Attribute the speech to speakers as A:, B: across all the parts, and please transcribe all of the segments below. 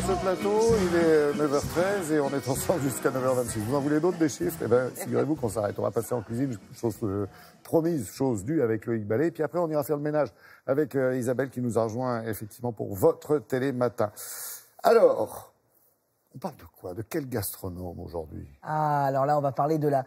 A: ce plateau, il est 9h13 et on est ensemble jusqu'à 9h26. Vous en voulez d'autres des chiffres? Eh bien, figurez-vous qu'on s'arrête. On va passer en cuisine, chose promise, chose due avec Loïc Ballet. Puis après, on ira faire le ménage avec Isabelle qui nous a rejoint effectivement pour votre Télématin. Alors, on parle de quoi? De quel gastronome aujourd'hui?
B: Ah, alors là, on va parler d'un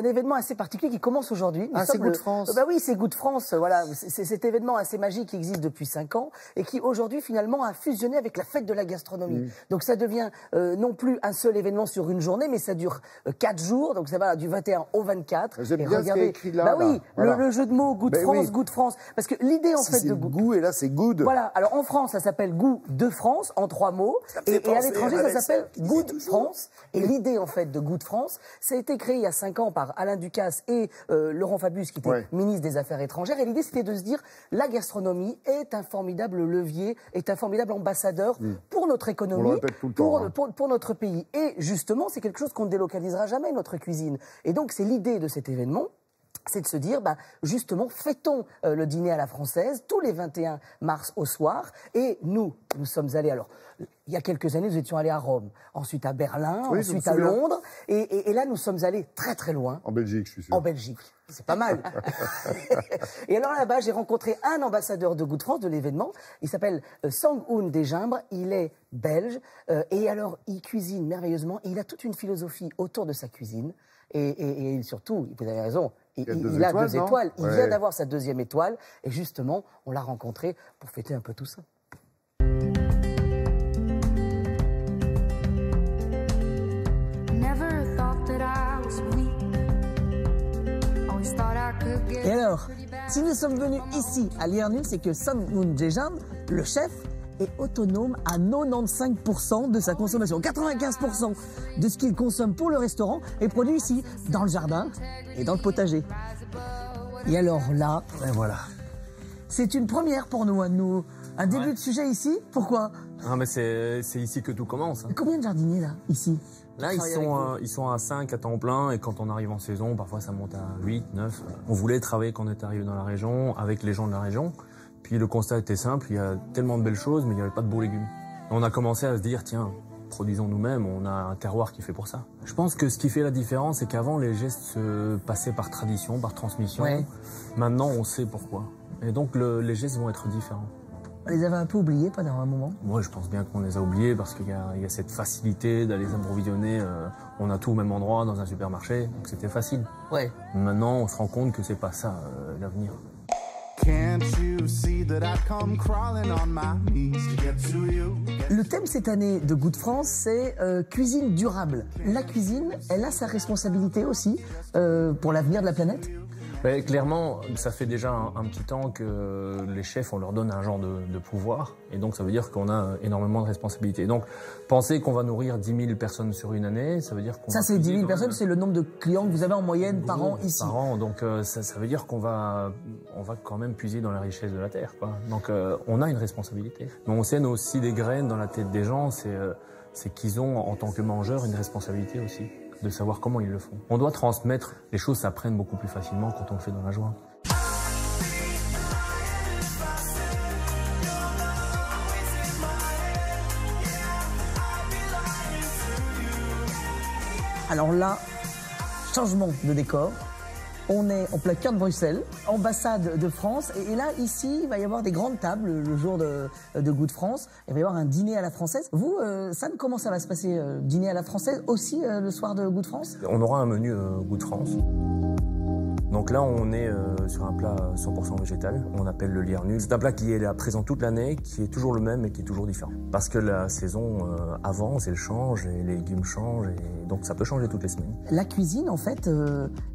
B: événement assez particulier qui commence aujourd'hui.
A: Ah, c'est Goût de France.
B: Bah oui, c'est Goût de France. Voilà, c'est cet événement assez magique qui existe depuis 5 ans et qui aujourd'hui finalement a fusionné avec la fête de la gastronomie. Donc ça devient non plus un seul événement sur une journée, mais ça dure 4 jours. Donc ça va du 21 au 24.
A: J'aime bien
B: regardez,
A: ce qui est écrit là.
B: Bah oui,
A: voilà.
B: le jeu de mots Goût de France, oui. Goût de France. Parce que l'idée en fait de
A: goût et là c'est good.
B: Voilà. Alors en France, ça s'appelle Goût de France en 3 mots et à l'étranger ça s'appelle Goût de France. Et l'idée en fait de Goût de France, ça a été créé il y a 5 ans par Alain Ducasse et Laurent Fabius qui était ministre des Affaires étrangères. Et l'idée c'était de se dire la gastronomie est un formidable levier, est un formidable ambassadeur pour notre économie,
A: on le répète tout le temps,
B: pour notre pays. Et justement, c'est quelque chose qu'on ne délocalisera jamais, notre cuisine. Et donc c'est l'idée de cet événement. C'est de se dire, bah, justement, fêtons le dîner à la française tous les 21 mars au soir. Et nous sommes allés, alors, il y a quelques années, nous étions allés à Rome, ensuite à Berlin, ensuite à Londres. Et là, nous sommes allés très très loin.
A: En Belgique, je suis sûr.
B: En Belgique. C'est pas mal. Et alors là-bas, j'ai rencontré un ambassadeur de Goût de France de l'événement. Il s'appelle Sang-Hoon Desgimbres. Il est belge. Et alors, il cuisine merveilleusement. Et il a toute une philosophie autour de sa cuisine. Et surtout, vous avez raison, il a 2 étoiles. Il vient d'avoir sa 2e étoile. Et justement, on l'a rencontré pour fêter un peu tout ça. Et alors, si nous sommes venus ici à Liernul, c'est que Sang-Hoon Desgimbres, le chef, est autonome à 95% de sa consommation. 95% de ce qu'il consomme pour le restaurant est produit ici, dans le jardin et dans le potager. Et alors là, ben voilà. C'est une première pour nous, un début de sujet ici. Pourquoi?
C: Ah, mais c'est ici que tout commence. Hein.
B: Combien de jardiniers là, ici?
C: Là, ils sont à 5 à temps plein et quand on arrive en saison, parfois ça monte à 8, 9. On voulait travailler quand on est arrivé dans la région, avec les gens de la région. Puis le constat était simple, il y a tellement de belles choses, mais il n'y avait pas de beaux légumes. On a commencé à se dire, tiens, produisons nous-mêmes, on a un terroir qui fait pour ça. Je pense que ce qui fait la différence, c'est qu'avant, les gestes se passaient par tradition, par transmission. Ouais. Maintenant, on sait pourquoi. Et donc, les gestes vont être différents.
B: On les avait un peu oubliés pendant un moment?
C: Moi, je pense bien qu'on les a oubliés parce qu'il y a cette facilité d'aller s'approvisionner. On a tout au même endroit dans un supermarché, donc c'était facile.
B: Ouais.
C: Maintenant, on se rend compte que c'est pas ça l'avenir.
B: Le thème cette année de Goût de France, c'est cuisine durable. La cuisine, elle a sa responsabilité aussi pour l'avenir de la planète?
C: Mais clairement, ça fait déjà un petit temps que les chefs, on leur donne un genre de pouvoir. Et donc, ça veut dire qu'on a énormément de responsabilités. Donc, penser qu'on va nourrir 10 000 personnes sur une année, ça veut dire qu'on...
B: Ça, c'est 10 000 personnes, c'est le nombre de clients que vous avez en moyenne par an ici.
C: Par an, donc ça veut dire qu'on va quand même puiser dans la richesse de la terre, quoi. Donc, on a une responsabilité. Mais on sème aussi des graines dans la tête des gens, c'est qu'ils ont, en tant que mangeurs, une responsabilité aussi. De savoir comment ils le font. On doit transmettre, les choses s'apprennent beaucoup plus facilement quand on le fait dans la joie.
B: Alors là, changement de décor. On est en plein cœur de Bruxelles, ambassade de France. Et là, ici, il va y avoir des grandes tables le jour de Goût de France. Il va y avoir un dîner à la française. Vous, Sam, comment ça va se passer? Dîner à la française aussi le soir de Goût de France?
C: On aura un menu Goût de France. Donc là, on est sur un plat 100% végétal, on appelle le liernul. C'est un plat qui est là présent toute l'année, qui est toujours le même et qui est toujours différent. Parce que la saison avance, elle change, et les légumes changent, et donc ça peut changer toutes les semaines.
B: La cuisine, en fait,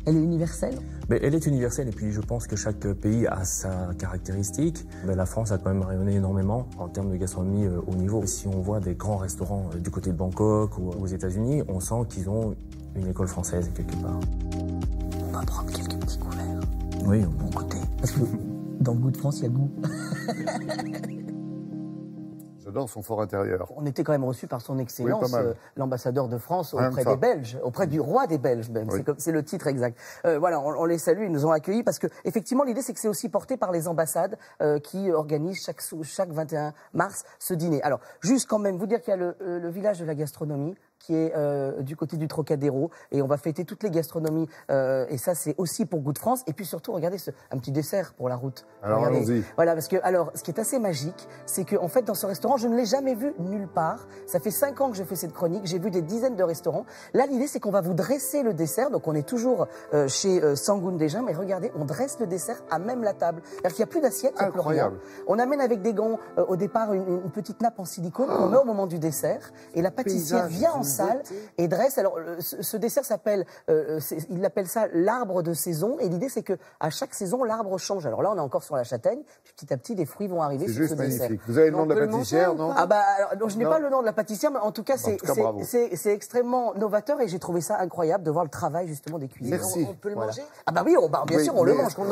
B: elle est universelle?
C: Mais elle est universelle, et puis je pense que chaque pays a sa caractéristique. Mais la France a quand même rayonné énormément en termes de gastronomie haut niveau. Si on voit des grands restaurants du côté de Bangkok ou aux États-Unis, on sent qu'ils ont une école française quelque part.
B: On va prendre quelques petits couverts.
C: Oui,
B: bon côté. Parce que dans le Goût de France, il y a le goût.
A: dans son fort intérieur.
B: On était quand même reçu par son excellence,
A: Oui, pas mal.
B: l'ambassadeur de France
A: Rien
B: auprès
A: que ça.
B: des Belges, auprès du roi des Belges même.
A: Oui.
B: C'est le titre exact. Voilà, on les salue, ils nous ont accueillis parce que effectivement l'idée c'est que c'est aussi porté par les ambassades qui organisent chaque 21 mars ce dîner. Alors juste quand même vous dire qu'il y a le village de la gastronomie qui est du côté du Trocadéro et on va fêter toutes les gastronomies et ça c'est aussi pour Goût de France et puis surtout regardez un petit dessert pour la route.
A: Alors,
B: Regardez.
A: allons-y.
B: Voilà parce que alors ce qui est assez magique c'est que en fait dans ce restaurant je ne l'ai jamais vu nulle part. Ça fait 5 ans que je fais cette chronique, j'ai vu des dizaines de restaurants. Là l'idée c'est qu'on va vous dresser le dessert donc on est toujours chez Sangoun Desjambes mais regardez on dresse le dessert à même la table. C'est-à-dire qu'il n'y a plus d'assiette, il n'y a plus rien.
A: Incroyable.
B: On amène avec des gants au départ une petite nappe en silicone qu'on met au moment du dessert et la pâtissière
A: Paysage,
B: vient en
A: c'est une
B: salle
A: beauté.
B: et dresse. Alors ce dessert s'appelle, il appelle ça l'arbre de saison et l'idée c'est que à chaque saison l'arbre change. Alors là on est encore sur la châtaigne, puis petit à petit les fruits vont arriver
A: C'est
B: sur
A: juste
B: ce dessert.
A: magnifique. Vous avez le nom
D: On
A: de la
D: peut le
A: pâtissière,
D: manger ou
A: non?
D: pas
B: Ah bah alors, non, je n'ai
A: Non.
B: pas le nom de la pâtissière, mais en tout cas
A: En tout cas, bravo.
B: c'est extrêmement novateur et j'ai trouvé ça incroyable de voir le travail justement des cuisiniers.
A: Merci.
D: On peut le
B: Voilà.
D: manger?
B: Ah bah oui, bien
A: Oui,
B: sûr on le
A: mais
B: mange.
A: est-ce qu'on